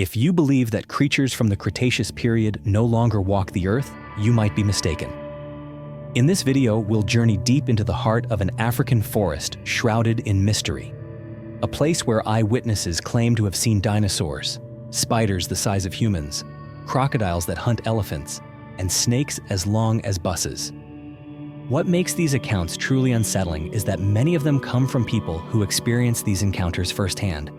If you believe that creatures from the Cretaceous period no longer walk the earth, you might be mistaken. In this video, we'll journey deep into the heart of an African forest shrouded in mystery. A place where eyewitnesses claim to have seen dinosaurs, spiders the size of humans, crocodiles that hunt elephants, and snakes as long as buses. What makes these accounts truly unsettling is that many of them come from people who experienced these encounters firsthand.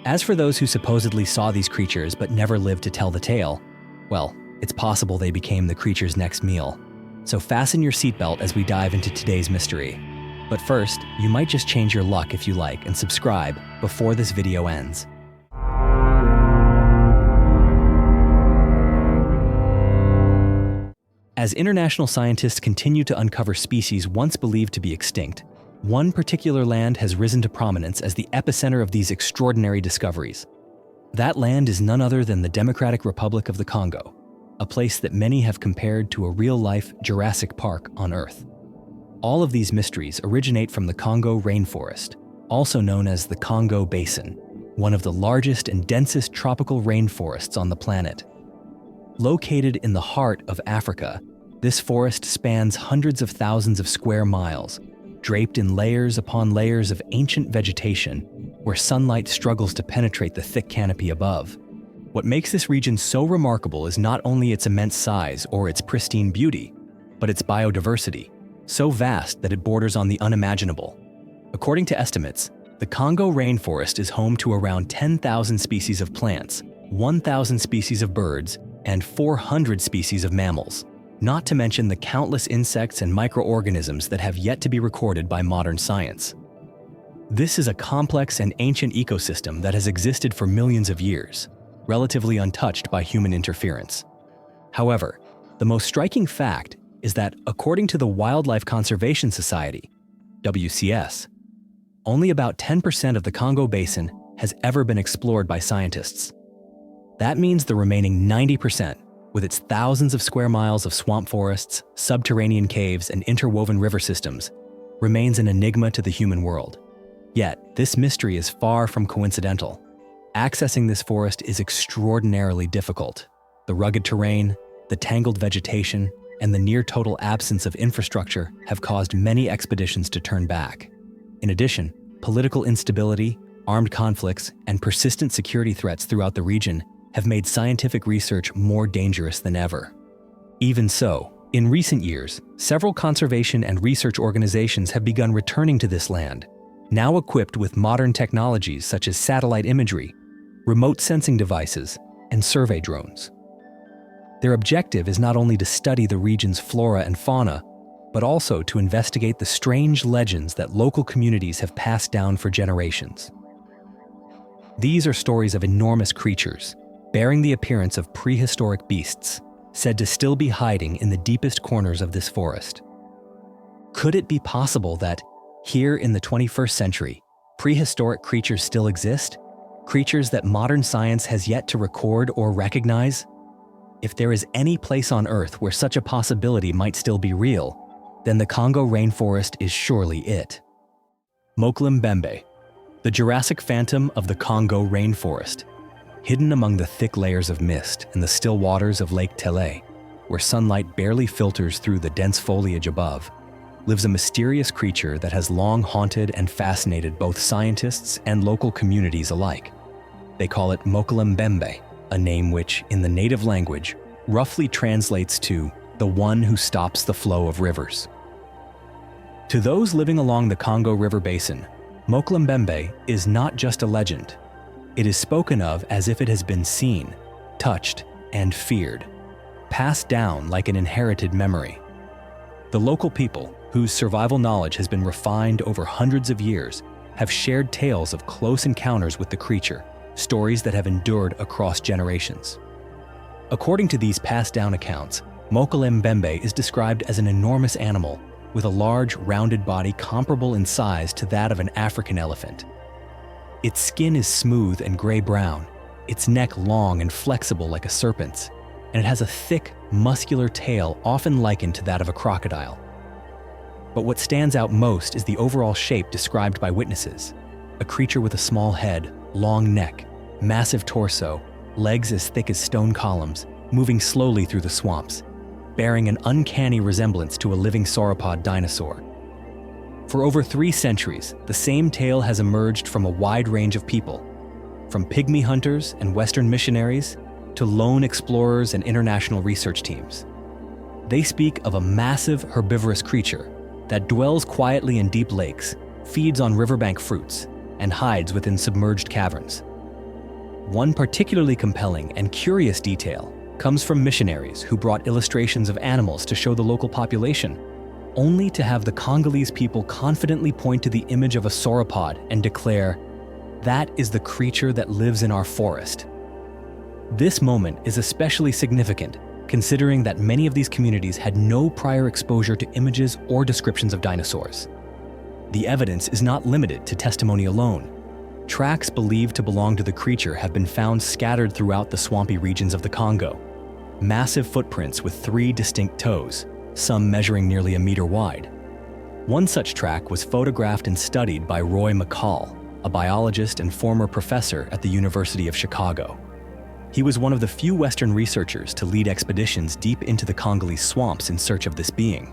As for those who supposedly saw these creatures but never lived to tell the tale, well, it's possible they became the creature's next meal. So fasten your seatbelt as we dive into today's mystery. But first, you might just change your luck if you like and subscribe before this video ends. As international scientists continue to uncover species once believed to be extinct, one particular land has risen to prominence as the epicenter of these extraordinary discoveries. That land is none other than the Democratic Republic of the Congo, a place that many have compared to a real-life Jurassic Park on Earth. All of these mysteries originate from the Congo Rainforest, also known as the Congo Basin, one of the largest and densest tropical rainforests on the planet. Located in the heart of Africa, this forest spans hundreds of thousands of square miles, draped in layers upon layers of ancient vegetation, where sunlight struggles to penetrate the thick canopy above. What makes this region so remarkable is not only its immense size or its pristine beauty, but its biodiversity, so vast that it borders on the unimaginable. According to estimates, the Congo Rainforest is home to around 10,000 species of plants, 1,000 species of birds, and 400 species of mammals, not to mention the countless insects and microorganisms that have yet to be recorded by modern science. This is a complex and ancient ecosystem that has existed for millions of years, relatively untouched by human interference. However, the most striking fact is that, according to the Wildlife Conservation Society, WCS, only about 10% of the Congo Basin has ever been explored by scientists. That means the remaining 90%, with its thousands of square miles of swamp forests, subterranean caves, and interwoven river systems, remains an enigma to the human world. Yet, this mystery is far from coincidental. Accessing this forest is extraordinarily difficult. The rugged terrain, the tangled vegetation, and the near-total absence of infrastructure have caused many expeditions to turn back. In addition, political instability, armed conflicts, and persistent security threats throughout the region have made scientific research more dangerous than ever. Even so, in recent years, several conservation and research organizations have begun returning to this land, now equipped with modern technologies such as satellite imagery, remote sensing devices, and survey drones. Their objective is not only to study the region's flora and fauna, but also to investigate the strange legends that local communities have passed down for generations. These are stories of enormous creatures, bearing the appearance of prehistoric beasts, said to still be hiding in the deepest corners of this forest. Could it be possible that, here in the 21st century, prehistoric creatures still exist? Creatures that modern science has yet to record or recognize? If there is any place on Earth where such a possibility might still be real, then the Congo Rainforest is surely it. Mokele-Mbembe, the Jurassic phantom of the Congo Rainforest. Hidden among the thick layers of mist and the still waters of Lake Tele, where sunlight barely filters through the dense foliage above, lives a mysterious creature that has long haunted and fascinated both scientists and local communities alike. They call it Mokele-Mbembe, a name which, in the native language, roughly translates to the one who stops the flow of rivers. To those living along the Congo River Basin, Mokele-Mbembe is not just a legend. It is spoken of as if it has been seen, touched, and feared, passed down like an inherited memory. The local people, whose survival knowledge has been refined over hundreds of years, have shared tales of close encounters with the creature, stories that have endured across generations. According to these passed-down accounts, Mokele-Mbembe is described as an enormous animal with a large, rounded body comparable in size to that of an African elephant. Its skin is smooth and gray-brown, its neck long and flexible like a serpent's, and it has a thick, muscular tail often likened to that of a crocodile. But what stands out most is the overall shape described by witnesses: a creature with a small head, long neck, massive torso, legs as thick as stone columns, moving slowly through the swamps, bearing an uncanny resemblance to a living sauropod dinosaur. For over 3 centuries, the same tale has emerged from a wide range of people, from pygmy hunters and Western missionaries to lone explorers and international research teams. They speak of a massive herbivorous creature that dwells quietly in deep lakes, feeds on riverbank fruits, and hides within submerged caverns. One particularly compelling and curious detail comes from missionaries who brought illustrations of animals to show the local population, only to have the Congolese people confidently point to the image of a sauropod and declare, "That is the creature that lives in our forest." This moment is especially significant, considering that many of these communities had no prior exposure to images or descriptions of dinosaurs. The evidence is not limited to testimony alone. Tracks believed to belong to the creature have been found scattered throughout the swampy regions of the Congo. Massive footprints with 3 distinct toes, some measuring nearly a meter wide. One such track was photographed and studied by Roy McCall, a biologist and former professor at the University of Chicago. He was one of the few Western researchers to lead expeditions deep into the Congolese swamps in search of this being.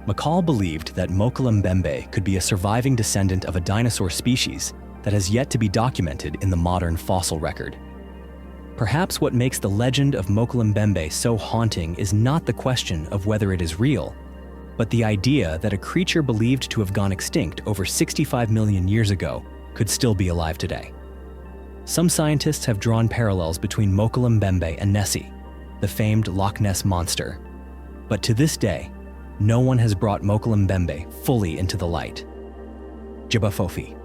McCall believed that Mokele-Mbembe could be a surviving descendant of a dinosaur species that has yet to be documented in the modern fossil record. Perhaps what makes the legend of Mokele-Mbembe so haunting is not the question of whether it is real, but the idea that a creature believed to have gone extinct over 65 million years ago could still be alive today. Some scientists have drawn parallels between Mokele-Mbembe and Nessie, the famed Loch Ness monster. But to this day, no one has brought Mokele-Mbembe fully into the light. J'ba Fofi,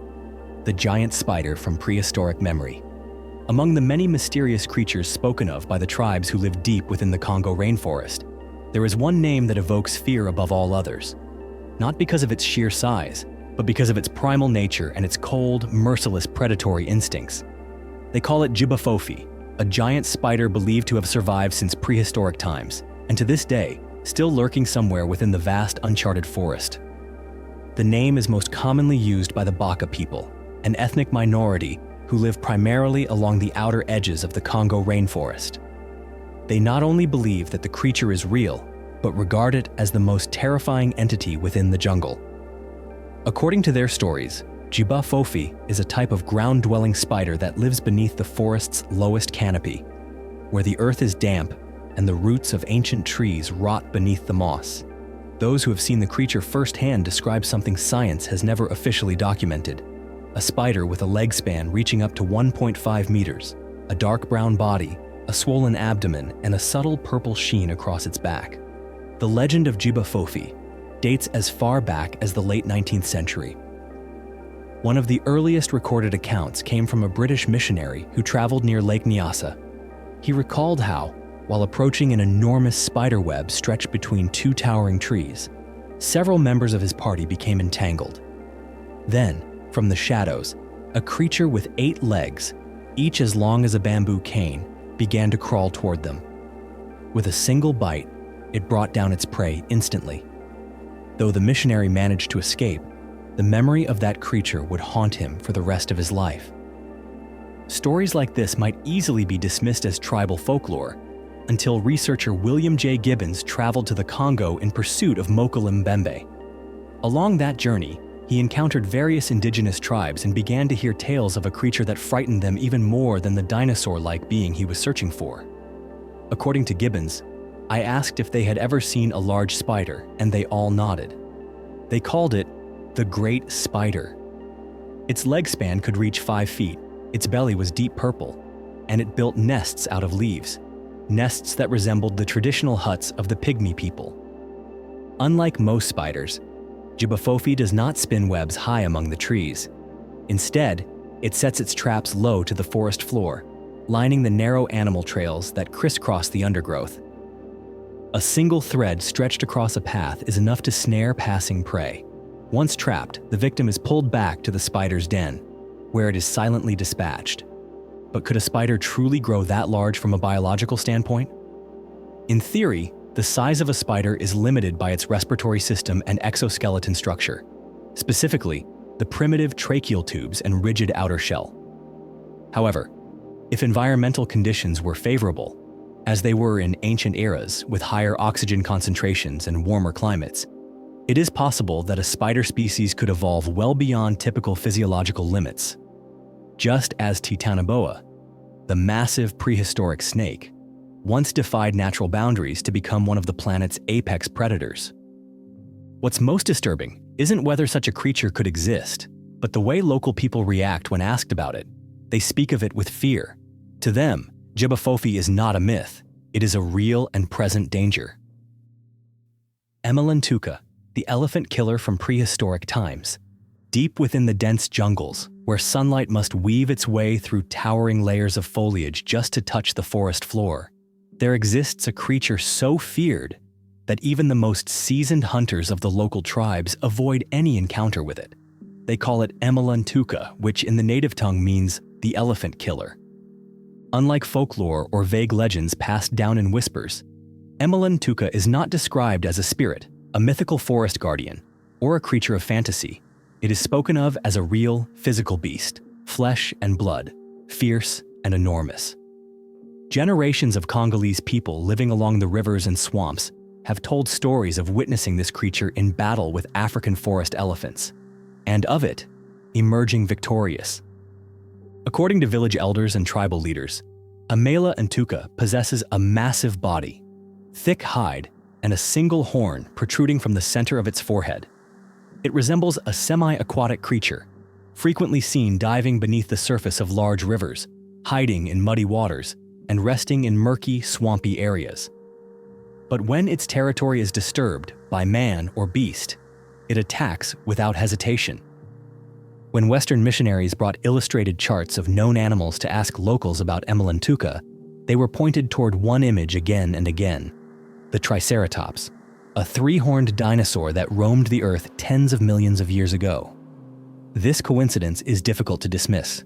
the giant spider from prehistoric memory. Among the many mysterious creatures spoken of by the tribes who live deep within the Congo Rainforest, there is one name that evokes fear above all others, not because of its sheer size, but because of its primal nature and its cold, merciless predatory instincts. They call it J'ba Fofi, a giant spider believed to have survived since prehistoric times, and to this day, still lurking somewhere within the vast uncharted forest. The name is most commonly used by the Baka people, an ethnic minority who live primarily along the outer edges of the Congo Rainforest. They not only believe that the creature is real, but regard it as the most terrifying entity within the jungle. According to their stories, J'ba Fofi is a type of ground-dwelling spider that lives beneath the forest's lowest canopy, where the earth is damp and the roots of ancient trees rot beneath the moss. Those who have seen the creature firsthand describe something science has never officially documented: a spider with a leg span reaching up to 1.5 meters, a dark brown body, a swollen abdomen, and a subtle purple sheen across its back. The legend of J'ba Fofi dates as far back as the late 19th century. One of the earliest recorded accounts came from a British missionary who traveled near Lake Nyassa. He recalled how, while approaching an enormous spider web stretched between 2 towering trees, several members of his party became entangled. Then, from the shadows, a creature with 8 legs, each as long as a bamboo cane, began to crawl toward them. With a single bite, it brought down its prey instantly. Though the missionary managed to escape, the memory of that creature would haunt him for the rest of his life. Stories like this might easily be dismissed as tribal folklore, until researcher William J. Gibbons traveled to the Congo in pursuit of Mokele-Mbembe. Along that journey, he encountered various indigenous tribes and began to hear tales of a creature that frightened them even more than the dinosaur-like being he was searching for. According to Gibbons, I asked if they had ever seen a large spider, and they all nodded. They called it the Great Spider. Its leg span could reach 5 feet, its belly was deep purple, and it built nests out of leaves, nests that resembled the traditional huts of the pygmy people. Unlike most spiders, J'ba Fofi does not spin webs high among the trees. Instead, it sets its traps low to the forest floor, lining the narrow animal trails that crisscross the undergrowth. A single thread stretched across a path is enough to snare passing prey. Once trapped, the victim is pulled back to the spider's den, where it is silently dispatched. But could a spider truly grow that large from a biological standpoint? In theory, the size of a spider is limited by its respiratory system and exoskeleton structure, specifically the primitive tracheal tubes and rigid outer shell. However, If environmental conditions were favorable, as they were in ancient eras with higher oxygen concentrations and warmer climates, it is possible that a spider species could evolve well beyond typical physiological limits. Just as Titanoboa, the massive prehistoric snake, once defied natural boundaries to become one of the planet's apex predators. What's most disturbing isn't whether such a creature could exist, but the way local people react when asked about it. They speak of it with fear. To them, J'ba Fofi is not a myth, it is a real and present danger. Emilantuka, the elephant killer from prehistoric times. Deep within the dense jungles, where sunlight must weave its way through towering layers of foliage just to touch the forest floor, there exists a creature so feared that even the most seasoned hunters of the local tribes avoid any encounter with it. They call it Emilantuka, which in the native tongue means the elephant killer. Unlike folklore or vague legends passed down in whispers, Emilantuka is not described as a spirit, a mythical forest guardian, or a creature of fantasy. It is spoken of as a real, physical beast, flesh and blood, fierce and enormous. Generations of Congolese people living along the rivers and swamps have told stories of witnessing this creature in battle with African forest elephants, and of it emerging victorious. According to village elders and tribal leaders, Emilantuka possesses a massive body, thick hide, and a single horn protruding from the center of its forehead. It resembles a semi-aquatic creature, frequently seen diving beneath the surface of large rivers, hiding in muddy waters, and resting in murky, swampy areas. But when its territory is disturbed by man or beast, it attacks without hesitation. When Western missionaries brought illustrated charts of known animals to ask locals about Emilantuka, they were pointed toward one image again and again: the Triceratops, a three-horned dinosaur that roamed the earth tens of millions of years ago. This coincidence is difficult to dismiss.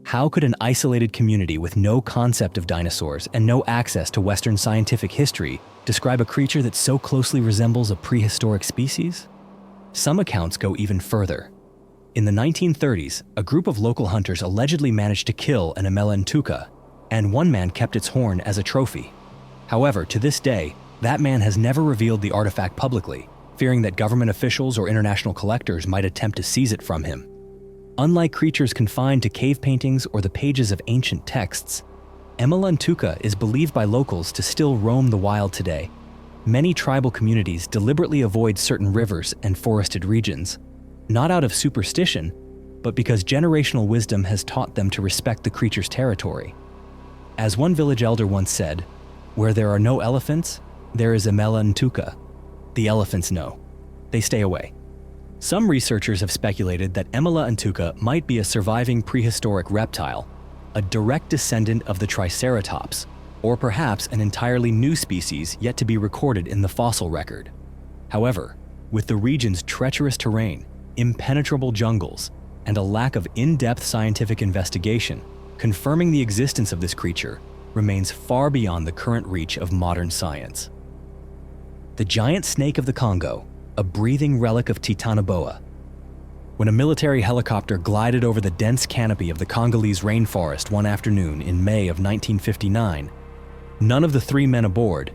How could an isolated community with no concept of dinosaurs and no access to Western scientific history describe a creature that so closely resembles a prehistoric species? Some accounts go even further. In the 1930s, a group of local hunters allegedly managed to kill an Emilantuka, and one man kept its horn as a trophy. However, to this day, that man has never revealed the artifact publicly, fearing that government officials or international collectors might attempt to seize it from him. Unlike creatures confined to cave paintings or the pages of ancient texts, Emilantuka is believed by locals to still roam the wild today. Many tribal communities deliberately avoid certain rivers and forested regions, not out of superstition, but because generational wisdom has taught them to respect the creature's territory. As one village elder once said, "Where there are no elephants, there is Emilantuka. The elephants know. They stay away." Some researchers have speculated that Emilantuka might be a surviving prehistoric reptile, a direct descendant of the Triceratops, or perhaps an entirely new species yet to be recorded in the fossil record. However, with the region's treacherous terrain, impenetrable jungles, and a lack of in-depth scientific investigation, confirming the existence of this creature remains far beyond the current reach of modern science. The giant snake of the Congo, a breathing relic of Titanoboa. When a military helicopter glided over the dense canopy of the Congolese rainforest one afternoon in May of 1959, none of the three men aboard,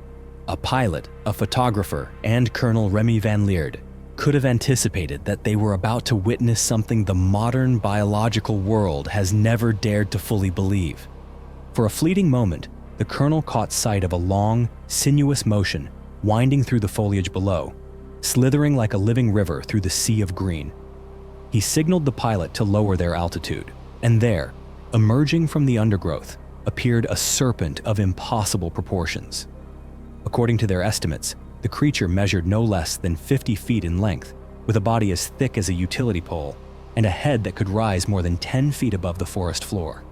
a pilot, a photographer, and Colonel Remy Van Lierde, could have anticipated that they were about to witness something the modern biological world has never dared to fully believe. For a fleeting moment, the colonel caught sight of a long, sinuous motion winding through the foliage below, slithering like a living river through the sea of green. He signaled the pilot to lower their altitude, and there, emerging from the undergrowth, appeared a serpent of impossible proportions. According to their estimates, the creature measured no less than 50 feet in length, with a body as thick as a utility pole, and a head that could rise more than 10 feet above the forest floor.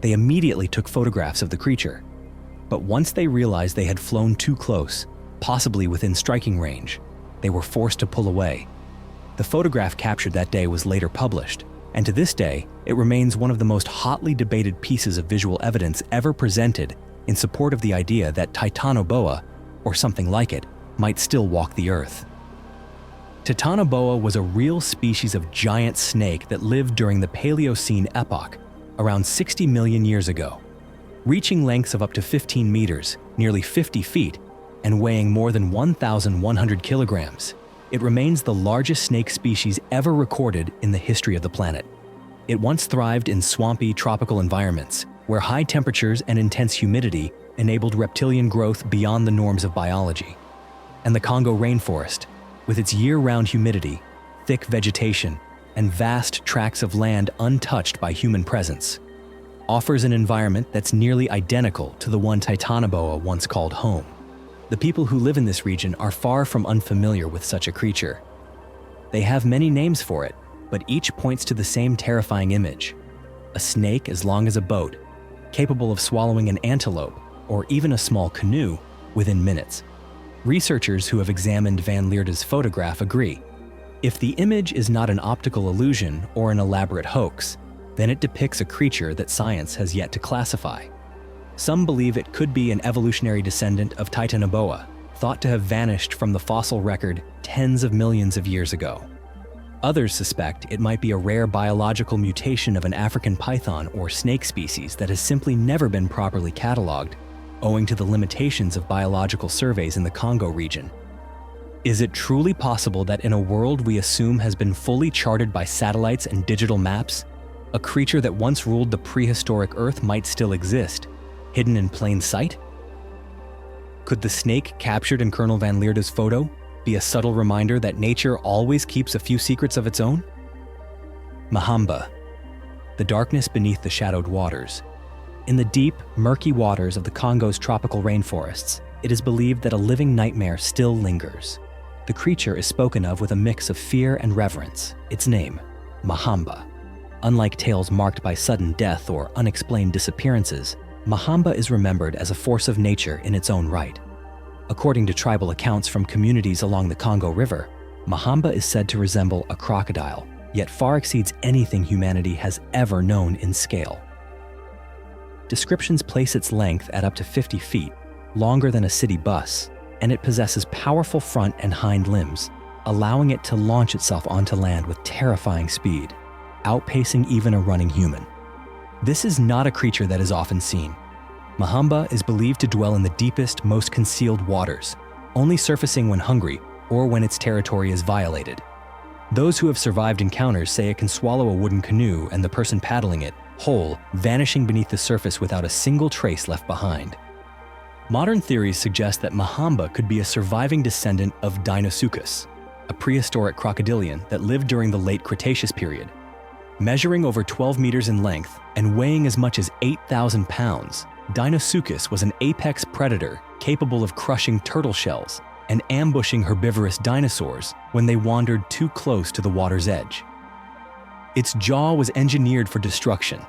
They immediately took photographs of the creature, but once they realized they had flown too close, possibly within striking range, they were forced to pull away. The photograph captured that day was later published, and to this day, it remains one of the most hotly debated pieces of visual evidence ever presented in support of the idea that Titanoboa, or something like it, might still walk the earth. Titanoboa was a real species of giant snake that lived during the Paleocene epoch, around 60 million years ago. Reaching lengths of up to 15 meters, nearly 50 feet, and weighing more than 1,100 kilograms, it remains the largest snake species ever recorded in the history of the planet. It once thrived in swampy, tropical environments, where high temperatures and intense humidity enabled reptilian growth beyond the norms of biology. And the Congo Rainforest, with its year-round humidity, thick vegetation, and vast tracts of land untouched by human presence, offers an environment that's nearly identical to the one Titanoboa once called home. The people who live in this region are far from unfamiliar with such a creature. They have many names for it, but each points to the same terrifying image: a snake as long as a boat, capable of swallowing an antelope or even a small canoe within minutes. Researchers who have examined Van Leerde's photograph agree. If the image is not an optical illusion or an elaborate hoax, then it depicts a creature that science has yet to classify. Some believe it could be an evolutionary descendant of Titanoboa, thought to have vanished from the fossil record tens of millions of years ago. Others suspect it might be a rare biological mutation of an African python or snake species that has simply never been properly cataloged, owing to the limitations of biological surveys in the Congo region. Is it truly possible that in a world we assume has been fully charted by satellites and digital maps, a creature that once ruled the prehistoric Earth might still exist, hidden in plain sight? Could the snake captured in Colonel Van Leerde's photo be a subtle reminder that nature always keeps a few secrets of its own? Mahamba, the darkness beneath the shadowed waters. In the deep, murky waters of the Congo's tropical rainforests, it is believed that a living nightmare still lingers. The creature is spoken of with a mix of fear and reverence. Its name, Mahamba. Unlike tales marked by sudden death or unexplained disappearances, Mahamba is remembered as a force of nature in its own right. According to tribal accounts from communities along the Congo River, Mahamba is said to resemble a crocodile, yet far exceeds anything humanity has ever known in scale. Descriptions place its length at up to 50 feet, longer than a city bus, and it possesses powerful front and hind limbs, allowing it to launch itself onto land with terrifying speed, outpacing even a running human. This is not a creature that is often seen. Mahamba is believed to dwell in the deepest, most concealed waters, only surfacing when hungry or when its territory is violated. Those who have survived encounters say it can swallow a wooden canoe and the person paddling it whole, vanishing beneath the surface without a single trace left behind. Modern theories suggest that Mahamba could be a surviving descendant of Deinosuchus, a prehistoric crocodilian that lived during the late Cretaceous period. Measuring over 12 meters in length and weighing as much as 8,000 pounds, Deinosuchus was an apex predator capable of crushing turtle shells and ambushing herbivorous dinosaurs when they wandered too close to the water's edge. Its jaw was engineered for destruction,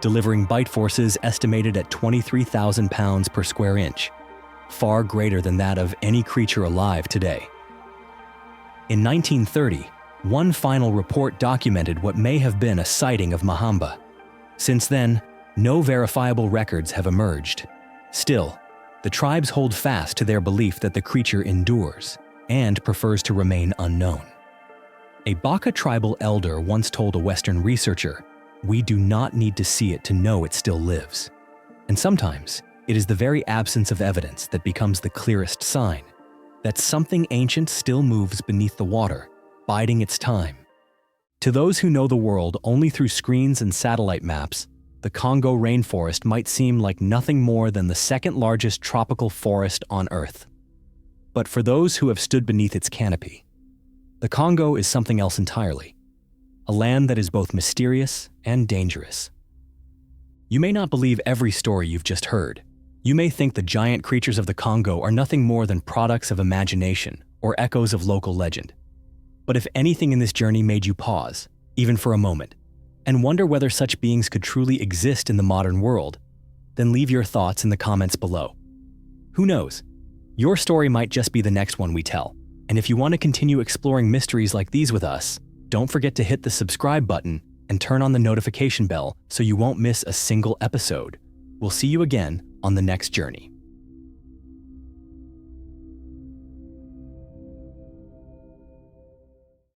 delivering bite forces estimated at 23,000 pounds per square inch, far greater than that of any creature alive today. In 1930, one final report documented what may have been a sighting of Mahamba. Since then, no verifiable records have emerged. Still, the tribes hold fast to their belief that the creature endures and prefers to remain unknown. A Baka tribal elder once told a Western researcher, "We do not need to see it to know it still lives." And sometimes, it is the very absence of evidence that becomes the clearest sign that something ancient still moves beneath the water, biding its time. To those who know the world only through screens and satellite maps, the Congo Rainforest might seem like nothing more than the second largest tropical forest on Earth. But for those who have stood beneath its canopy, the Congo is something else entirely, a land that is both mysterious and dangerous. You may not believe every story you've just heard. You may think the giant creatures of the Congo are nothing more than products of imagination or echoes of local legend. But if anything in this journey made you pause, even for a moment, and wonder whether such beings could truly exist in the modern world, then leave your thoughts in the comments below. Who knows? Your story might just be the next one we tell. And if you want to continue exploring mysteries like these with us, don't forget to hit the subscribe button and turn on the notification bell so you won't miss a single episode. We'll see you again on the next journey.